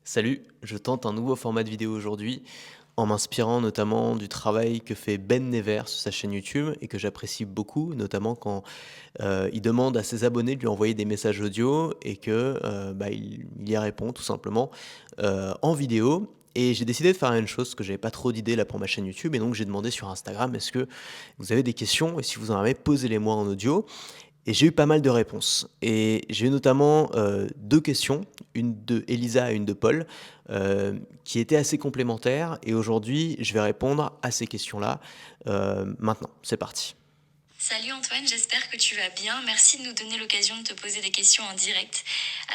Salut, je tente un nouveau format de vidéo aujourd'hui en m'inspirant notamment du travail que fait Ben Never sur sa chaîne YouTube et que j'apprécie beaucoup, notamment quand il demande à ses abonnés de lui envoyer des messages audio et que il y répond tout simplement en vidéo. Et j'ai décidé de faire la même chose, parce que j'avais pas trop d'idées là pour ma chaîne YouTube, et donc j'ai demandé sur Instagram, est-ce que vous avez des questions, et si vous en avez, posez-les moi en audio. Et j'ai eu pas mal de réponses et j'ai eu notamment, 2 questions, une de Elisa et une de Paul, qui étaient assez complémentaires et aujourd'hui, je vais répondre à ces questions-là, maintenant. C'est parti. Salut Antoine, j'espère que tu vas bien. Merci de nous donner l'occasion de te poser des questions en direct.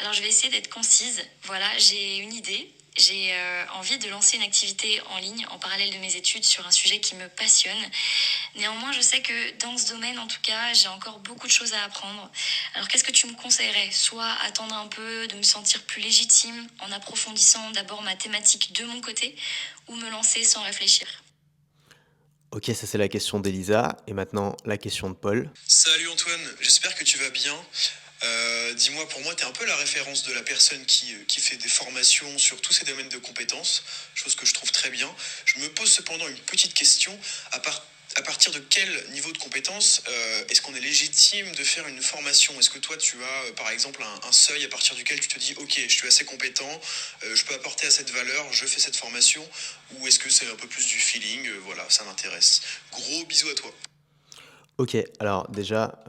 Alors je vais essayer d'être concise. Voilà, j'ai une idée. J'ai envie de lancer une activité en ligne en parallèle de mes études sur un sujet qui me passionne. Néanmoins, je sais que dans ce domaine, en tout cas, j'ai encore beaucoup de choses à apprendre. Alors qu'est-ce que tu me conseillerais? Soit attendre un peu, de me sentir plus légitime en approfondissant d'abord ma thématique de mon côté, ou me lancer sans réfléchir. OK, ça c'est la question d'Elisa et maintenant la question de Paul. Salut Antoine, j'espère que tu vas bien. Dis-moi, pour moi, tu es un peu la référence de la personne qui fait des formations sur tous ces domaines de compétences, chose que je trouve très bien. Je me pose cependant une petite question. À partir de quel niveau de compétence est-ce qu'on est légitime de faire une formation? Est-ce que toi, tu as, par exemple, un seuil à partir duquel tu te dis, ok, je suis assez compétent, je peux apporter à cette valeur, je fais cette formation, ou est-ce que c'est un peu plus du feeling? Voilà, ça m'intéresse. Gros bisous à toi. OK, alors déjà,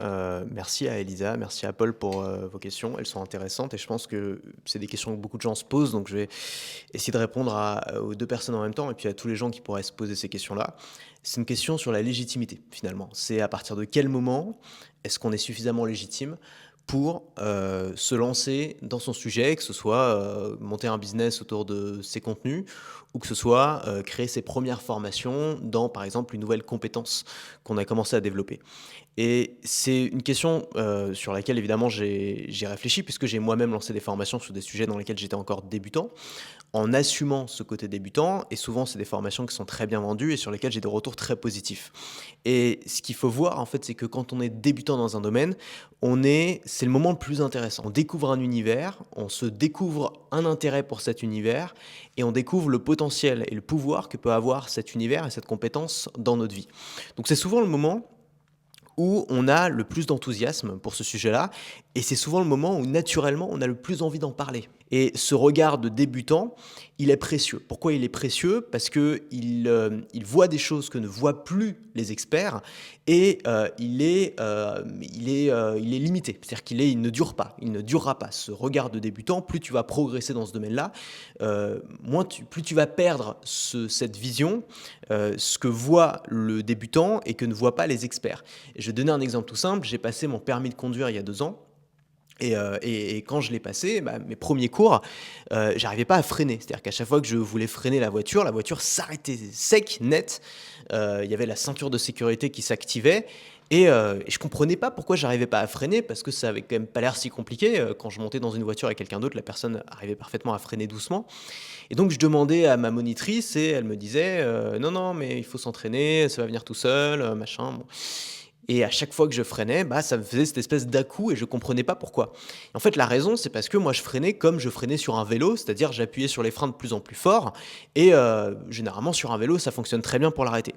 merci à Elisa, merci à Paul pour, vos questions. Elles sont intéressantes et je pense que c'est des questions que beaucoup de gens se posent, donc je vais essayer de répondre aux 2 personnes en même temps et puis à tous les gens qui pourraient se poser ces questions-là. C'est une question sur la légitimité, finalement. C'est à partir de quel moment est-ce qu'on est suffisamment légitime pour, se lancer dans son sujet, que ce soit, monter un business autour de ses contenus ou que ce soit, créer ses premières formations dans, par exemple, une nouvelle compétence qu'on a commencé à développer. Et c'est une question, sur laquelle évidemment j'ai réfléchi puisque j'ai moi-même lancé des formations sur des sujets dans lesquels j'étais encore débutant, en assumant ce côté débutant et souvent c'est des formations qui sont très bien vendues et sur lesquelles j'ai des retours très positifs. Et ce qu'il faut voir en fait, c'est que quand on est débutant dans un domaine, c'est le moment le plus intéressant. On découvre un univers, on se découvre un intérêt pour cet univers et on découvre le potentiel et le pouvoir que peut avoir cet univers et cette compétence dans notre vie. Donc c'est souvent le moment où on a le plus d'enthousiasme pour ce sujet-là et c'est souvent le moment où naturellement on a le plus envie d'en parler. Et ce regard de débutant, il est précieux. Pourquoi il est précieux? Parce qu'il voit des choses que ne voient plus les experts et il est limité. C'est-à-dire il ne dure pas, il ne durera pas. Ce regard de débutant, plus tu vas progresser dans ce domaine-là, plus tu vas perdre cette vision, ce que voit le débutant et que ne voient pas les experts. Et je vais donner un exemple tout simple. J'ai passé mon permis de conduire il y a 2 ans et quand je l'ai passé, mes premiers cours, j'arrivais pas à freiner. C'est-à-dire qu'à chaque fois que je voulais freiner la voiture s'arrêtait sec, net. Il y avait la ceinture de sécurité qui s'activait et je comprenais pas pourquoi j'arrivais pas à freiner parce que ça avait quand même pas l'air si compliqué. Quand je montais dans une voiture avec quelqu'un d'autre, la personne arrivait parfaitement à freiner doucement et donc je demandais à ma monitrice et elle me disait, «Non, non, mais il faut s'entraîner, ça va venir tout seul, machin». Bon et à chaque fois que je freinais, ça me faisait cette espèce d'à-coups et je comprenais pas pourquoi. En fait, la raison, c'est parce que moi, je freinais comme je freinais sur un vélo, c'est-à-dire j'appuyais sur les freins de plus en plus fort et généralement sur un vélo, ça fonctionne très bien pour l'arrêter.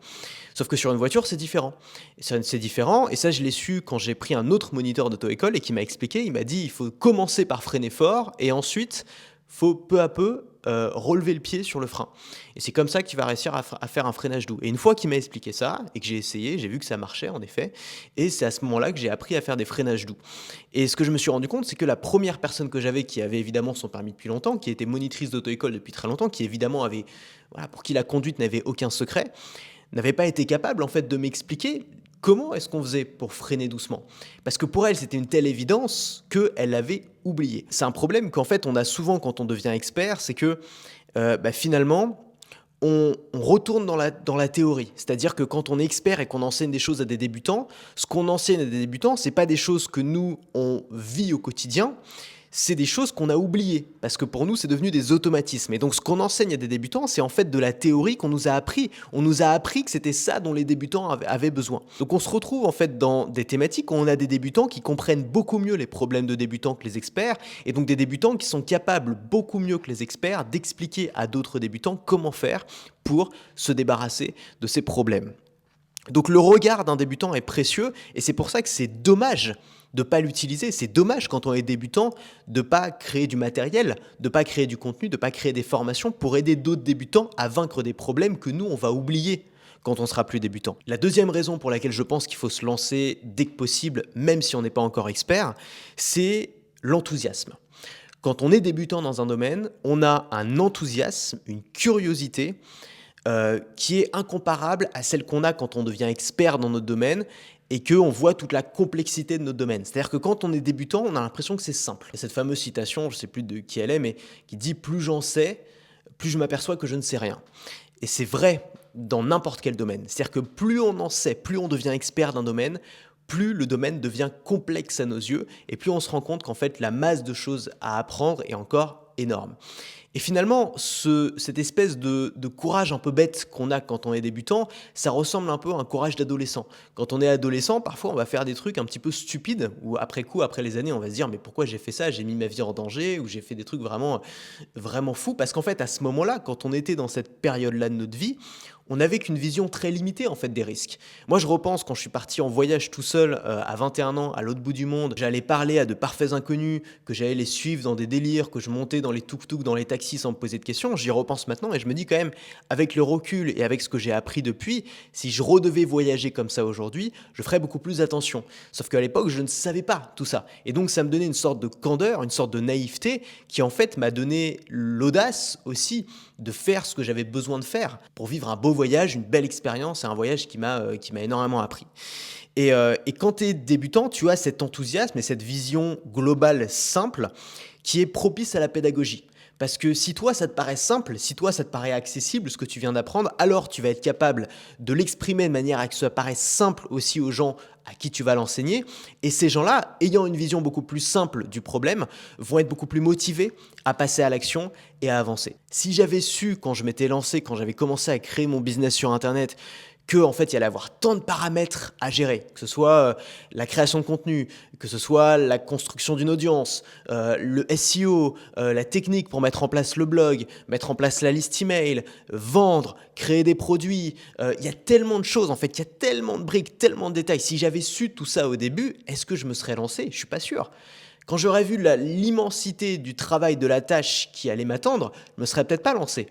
Sauf que sur une voiture, c'est différent. Et ça c'est différent et ça, je l'ai su quand j'ai pris un autre moniteur d'auto-école et qui m'a expliqué, il m'a dit: «Il faut commencer par freiner fort et ensuite, faut peu à peu, relever le pied sur le frein et c'est comme ça que tu vas réussir à faire un freinage doux» et une fois qu'il m'a expliqué ça et que j'ai essayé, j'ai vu que ça marchait en effet et c'est à ce moment-là que j'ai appris à faire des freinages doux et ce que je me suis rendu compte, c'est que la première personne que j'avais qui avait évidemment son permis depuis longtemps, qui était monitrice d'auto-école depuis très longtemps, qui évidemment avait voilà, pour qui la conduite n'avait aucun secret, n'avait pas été capable en fait de m'expliquer comment est-ce qu'on faisait pour freiner doucement. Parce que pour elle, c'était une telle évidence qu'elle l'avait oublié. C'est un problème qu'en fait on a souvent quand on devient expert, c'est que finalement on retourne dans la théorie. C'est-à-dire que quand on est expert et qu'on enseigne des choses à des débutants, ce qu'on enseigne à des débutants, c'est pas des choses que nous on vit au quotidien, c'est des choses qu'on a oubliées parce que pour nous, c'est devenu des automatismes. Et donc, ce qu'on enseigne à des débutants, c'est en fait de la théorie qu'on nous a appris. On nous a appris que c'était ça dont les débutants avaient besoin. Donc, on se retrouve en fait dans des thématiques où on a des débutants qui comprennent beaucoup mieux les problèmes de débutants que les experts et donc des débutants qui sont capables beaucoup mieux que les experts d'expliquer à d'autres débutants comment faire pour se débarrasser de ces problèmes. Donc le regard d'un débutant est précieux et c'est pour ça que c'est dommage de ne pas l'utiliser. C'est dommage quand on est débutant de ne pas créer du matériel, de ne pas créer du contenu, de ne pas créer des formations pour aider d'autres débutants à vaincre des problèmes que nous, on va oublier quand on sera plus débutant. La deuxième raison pour laquelle je pense qu'il faut se lancer dès que possible, même si on n'est pas encore expert, c'est l'enthousiasme. Quand on est débutant dans un domaine, on a un enthousiasme, une curiosité qui est incomparable à celle qu'on a quand on devient expert dans notre domaine et qu'on voit toute la complexité de notre domaine. C'est-à-dire que quand on est débutant, on a l'impression que c'est simple. Il y a cette fameuse citation, je ne sais plus de qui elle est, mais qui dit « plus j'en sais, plus je m'aperçois que je ne sais rien ». Et c'est vrai dans n'importe quel domaine. C'est-à-dire que plus on en sait, plus on devient expert d'un domaine, plus le domaine devient complexe à nos yeux et plus on se rend compte qu'en fait la masse de choses à apprendre est encore énorme. Et finalement, cette espèce de courage un peu bête qu'on a quand on est débutant, ça ressemble un peu à un courage d'adolescent. Quand on est adolescent, parfois on va faire des trucs un petit peu stupides, ou après coup, après les années, on va se dire mais pourquoi j'ai fait ça? J'ai mis ma vie en danger, ou j'ai fait des trucs vraiment, vraiment fous. Parce qu'en fait, à ce moment-là, quand on était dans cette période-là de notre vie, on n'avait qu'une vision très limitée en fait des risques. Moi, je repense quand je suis parti en voyage tout seul à 21 ans à l'autre bout du monde, j'allais parler à de parfaits inconnus, que j'allais les suivre dans des délires, que je montais dans les tuk-tuk, dans les taxis sans me poser de questions. J'y repense maintenant et je me dis quand même, avec le recul et avec ce que j'ai appris depuis, si je redevais voyager comme ça aujourd'hui, je ferais beaucoup plus attention. Sauf qu'à l'époque, je ne savais pas tout ça. Et donc, ça me donnait une sorte de candeur, une sorte de naïveté qui en fait m'a donné l'audace aussi de faire ce que j'avais besoin de faire pour vivre un beau voyage, une belle expérience et un voyage qui m'a énormément appris. Et quand tu es débutant, tu as cet enthousiasme et cette vision globale simple qui est propice à la pédagogie. Parce que si toi, ça te paraît simple, si toi, ça te paraît accessible, ce que tu viens d'apprendre, alors tu vas être capable de l'exprimer de manière à que ça paraisse simple aussi aux gens à qui tu vas l'enseigner. Et ces gens-là, ayant une vision beaucoup plus simple du problème, vont être beaucoup plus motivés à passer à l'action et à avancer. Si j'avais su, quand je m'étais lancé, quand j'avais commencé à créer mon business sur Internet, qu'en fait, il y allait avoir tant de paramètres à gérer, que ce soit la création de contenu, que ce soit la construction d'une audience, le SEO, la technique pour mettre en place le blog, mettre en place la liste email, vendre, créer des produits. Il y a tellement de choses, en fait, il y a tellement de briques, tellement de détails. Si j'avais su tout ça au début, est-ce que je me serais lancé? Je ne suis pas sûr. Quand j'aurais vu l'immensité du travail de la tâche qui allait m'attendre, je ne me serais peut-être pas lancé.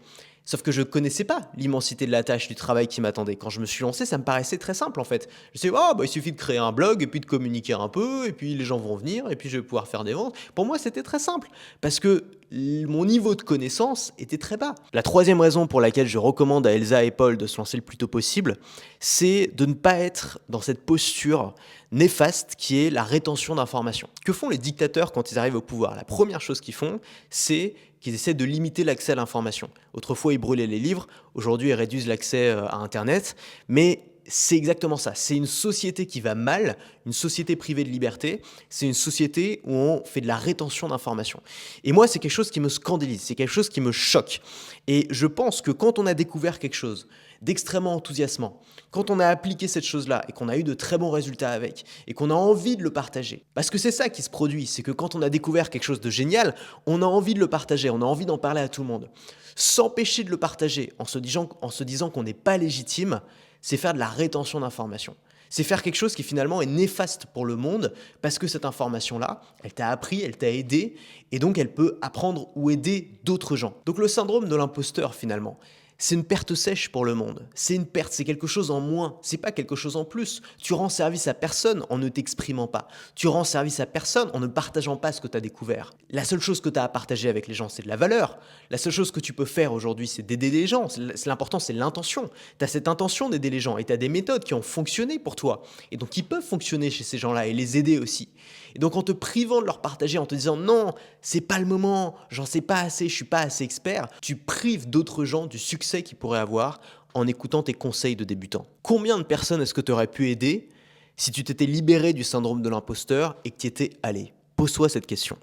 Sauf que je ne connaissais pas l'immensité de la tâche, du travail qui m'attendait. Quand je me suis lancé, ça me paraissait très simple en fait. Je me suis dit, il suffit de créer un blog et puis de communiquer un peu, et puis les gens vont venir, et puis je vais pouvoir faire des ventes. Pour moi, c'était très simple, parce que mon niveau de connaissance était très bas. La troisième raison pour laquelle je recommande à Elsa et Paul de se lancer le plus tôt possible, c'est de ne pas être dans cette posture néfaste qui est la rétention d'informations. Que font les dictateurs quand ils arrivent au pouvoir? La première chose qu'ils font, c'est qu'ils essaient de limiter l'accès à l'information. Autrefois, ils brûlaient les livres, aujourd'hui, ils réduisent l'accès à Internet, mais c'est exactement ça. C'est une société qui va mal, une société privée de liberté, c'est une société où on fait de la rétention d'informations. Et moi, c'est quelque chose qui me scandalise, c'est quelque chose qui me choque. Et je pense que quand on a découvert quelque chose d'extrêmement enthousiasmant, quand on a appliqué cette chose-là et qu'on a eu de très bons résultats avec et qu'on a envie de le partager, parce que c'est ça qui se produit, c'est que quand on a découvert quelque chose de génial, on a envie de le partager, on a envie d'en parler à tout le monde. S'empêcher de le partager en se disant qu'on n'est pas légitime, c'est faire de la rétention d'informations. C'est faire quelque chose qui finalement est néfaste pour le monde parce que cette information-là, elle t'a appris, elle t'a aidé et donc elle peut apprendre ou aider d'autres gens. Donc le syndrome de l'imposteur finalement, c'est une perte sèche pour le monde. C'est une perte, c'est quelque chose en moins, c'est pas quelque chose en plus. Tu rends service à personne en ne t'exprimant pas. Tu rends service à personne en ne partageant pas ce que tu as découvert. La seule chose que tu as à partager avec les gens, c'est de la valeur. La seule chose que tu peux faire aujourd'hui, c'est d'aider les gens. L'important, c'est l'intention. Tu as cette intention d'aider les gens et tu as des méthodes qui ont fonctionné pour toi. Et donc, qui peuvent fonctionner chez ces gens-là et les aider aussi. Et donc, en te privant de leur partager, en te disant non, c'est pas le moment, j'en sais pas assez, je suis pas assez expert, tu prives d'autres gens du succès qu'ils pourraient avoir en écoutant tes conseils de débutant. Combien de personnes est-ce que tu aurais pu aider si tu t'étais libéré du syndrome de l'imposteur et que tu y étais allé? Pose-toi cette question.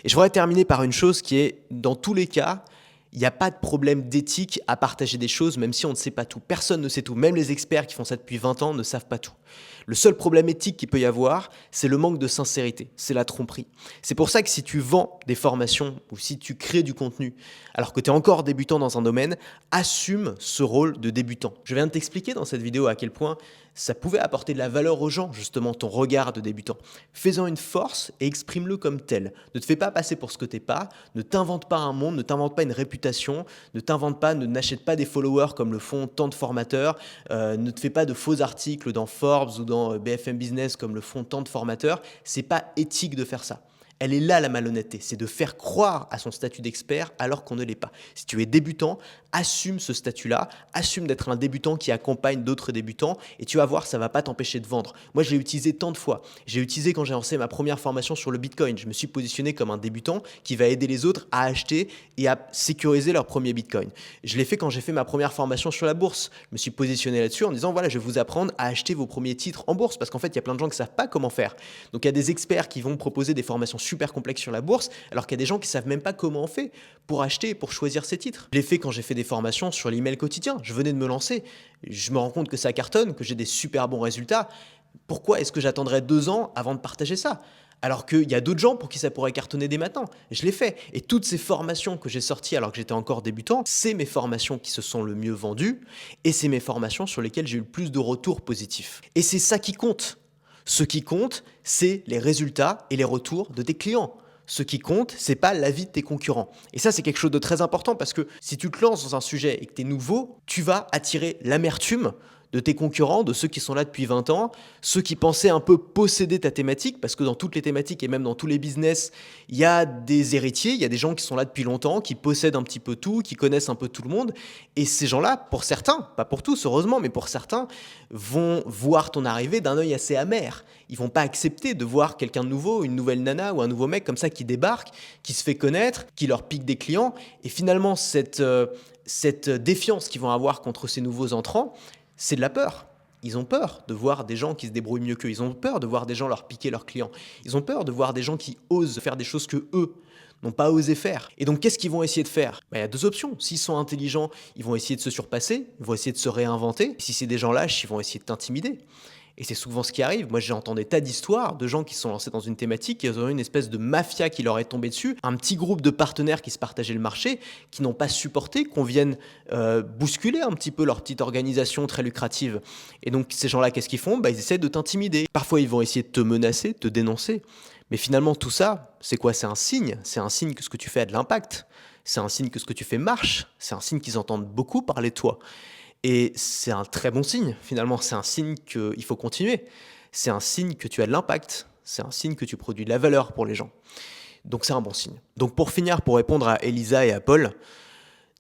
Et je voudrais terminer par une chose qui est, dans tous les cas, il n'y a pas de problème d'éthique à partager des choses, même si on ne sait pas tout. Personne ne sait tout. Même les experts qui font ça depuis 20 ans ne savent pas tout. Le seul problème éthique qu'il peut y avoir, c'est le manque de sincérité, c'est la tromperie. C'est pour ça que si tu vends des formations ou si tu crées du contenu alors que tu es encore débutant dans un domaine, assume ce rôle de débutant. Je viens de t'expliquer dans cette vidéo à quel point ça pouvait apporter de la valeur aux gens, justement, ton regard de débutant. Fais-en une force et exprime-le comme tel. Ne te fais pas passer pour ce que t'es pas, ne t'invente pas un monde, ne t'invente pas une réputation, n'achète pas des followers comme le font tant de formateurs, ne te fais pas de faux articles dans Forbes ou dans BFM Business comme le font tant de formateurs. C'est pas éthique de faire ça. Elle est là la malhonnêteté, c'est de faire croire à son statut d'expert alors qu'on ne l'est pas. Si tu es débutant, assume ce statut-là, assume d'être un débutant qui accompagne d'autres débutants et tu vas voir, ça ne va pas t'empêcher de vendre. Moi, je l'ai utilisé tant de fois. J'ai utilisé quand j'ai lancé ma première formation sur le Bitcoin. Je me suis positionné comme un débutant qui va aider les autres à acheter et à sécuriser leur premier Bitcoin. Je l'ai fait quand j'ai fait ma première formation sur la bourse. Je me suis positionné là-dessus en disant, voilà, je vais vous apprendre à acheter vos premiers titres en bourse parce qu'en fait, il y a plein de gens qui ne savent pas comment faire. Donc, il y a des experts qui vont proposer des formations super complexes sur la bourse, alors qu'il y a des gens qui ne savent même pas comment on fait pour acheter, pour choisir ses titres. Je l'ai fait quand j'ai fait des formations sur l'email quotidien. Je venais de me lancer. Je me rends compte que ça cartonne, que j'ai des super bons résultats. Pourquoi est-ce que j'attendrais 2 ans avant de partager ça ? Alors qu'il y a d'autres gens pour qui ça pourrait cartonner dès maintenant. Je l'ai fait. Et toutes ces formations que j'ai sorties alors que j'étais encore débutant, c'est mes formations qui se sont le mieux vendues et c'est mes formations sur lesquelles j'ai eu le plus de retours positifs. Et c'est ça qui compte. Ce qui compte, c'est les résultats et les retours de tes clients. Ce qui compte, c'est pas l'avis de tes concurrents. Et ça, c'est quelque chose de très important parce que si tu te lances dans un sujet et que tu es nouveau, tu vas attirer l'amertume de tes concurrents, de ceux qui sont là depuis 20 ans, ceux qui pensaient un peu posséder ta thématique, parce que dans toutes les thématiques et même dans tous les business, il y a des héritiers, il y a des gens qui sont là depuis longtemps, qui possèdent un petit peu tout, qui connaissent un peu tout le monde. Et ces gens-là, pour certains, pas pour tous heureusement, mais pour certains, vont voir ton arrivée d'un œil assez amer. Ils vont pas accepter de voir quelqu'un de nouveau, une nouvelle nana ou un nouveau mec comme ça qui débarque, qui se fait connaître, qui leur pique des clients. Et finalement, cette défiance qu'ils vont avoir contre ces nouveaux entrants, c'est de la peur. Ils ont peur de voir des gens qui se débrouillent mieux qu'eux. Ils ont peur de voir des gens leur piquer leurs clients. Ils ont peur de voir des gens qui osent faire des choses que eux n'ont pas osé faire. Et donc, qu'est-ce qu'ils vont essayer de faire ? Il y a 2 options. S'ils sont intelligents, ils vont essayer de se surpasser, ils vont essayer de se réinventer. Si c'est des gens lâches, ils vont essayer de t'intimider. Et c'est souvent ce qui arrive. Moi, j'ai entendu des tas d'histoires de gens qui se sont lancés dans une thématique, qui ont eu une espèce de mafia qui leur est tombée dessus, un petit groupe de partenaires qui se partageaient le marché, qui n'ont pas supporté qu'on vienne bousculer un petit peu leur petite organisation très lucrative. Et donc, ces gens-là, qu'est-ce qu'ils font ? Ils essaient de t'intimider. Parfois, ils vont essayer de te menacer, de te dénoncer. Mais finalement, tout ça, c'est quoi ? C'est un signe. C'est un signe que ce que tu fais a de l'impact. C'est un signe que ce que tu fais marche. C'est un signe qu'ils entendent beaucoup parler de toi. Et c'est un très bon signe, finalement. C'est un signe qu'il faut continuer. C'est un signe que tu as de l'impact. C'est un signe que tu produis de la valeur pour les gens. Donc c'est un bon signe. Donc pour finir, pour répondre à Elisa et à Paul,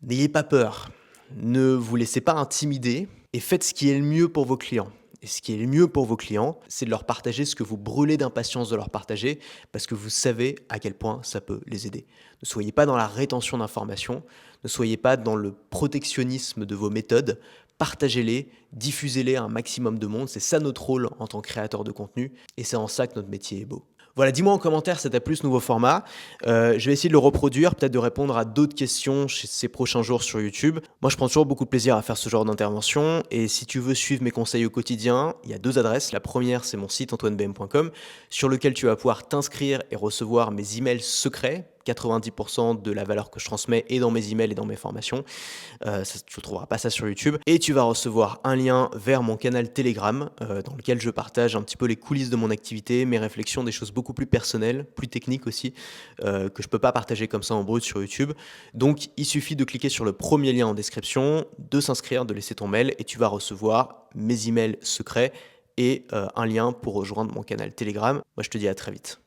n'ayez pas peur. Ne vous laissez pas intimider et faites ce qui est le mieux pour vos clients. Et ce qui est le mieux pour vos clients, c'est de leur partager ce que vous brûlez d'impatience de leur partager parce que vous savez à quel point ça peut les aider. Ne soyez pas dans la rétention d'informations, ne soyez pas dans le protectionnisme de vos méthodes. Partagez-les, diffusez-les à un maximum de monde. C'est ça notre rôle en tant que créateur de contenu et c'est en ça que notre métier est beau. Voilà, dis-moi en commentaire si t'as plu ce nouveau format. Je vais essayer de le reproduire, peut-être de répondre à d'autres questions ces prochains jours sur YouTube. Moi, je prends toujours beaucoup de plaisir à faire ce genre d'intervention. Et si tu veux suivre mes conseils au quotidien, il y a 2 adresses. La première, c'est mon site antoinebm.com sur lequel tu vas pouvoir t'inscrire et recevoir mes emails secrets. 90% de la valeur que je transmets est dans mes emails et dans mes formations. Tu ne trouveras pas ça sur YouTube. Et tu vas recevoir un lien vers mon canal Telegram dans lequel je partage un petit peu les coulisses de mon activité, mes réflexions, des choses beaucoup plus personnelles, plus techniques aussi, que je ne peux pas partager comme ça en brut sur YouTube. Donc, il suffit de cliquer sur le premier lien en description, de s'inscrire, de laisser ton mail et tu vas recevoir mes emails secrets et un lien pour rejoindre mon canal Telegram. Moi, je te dis à très vite.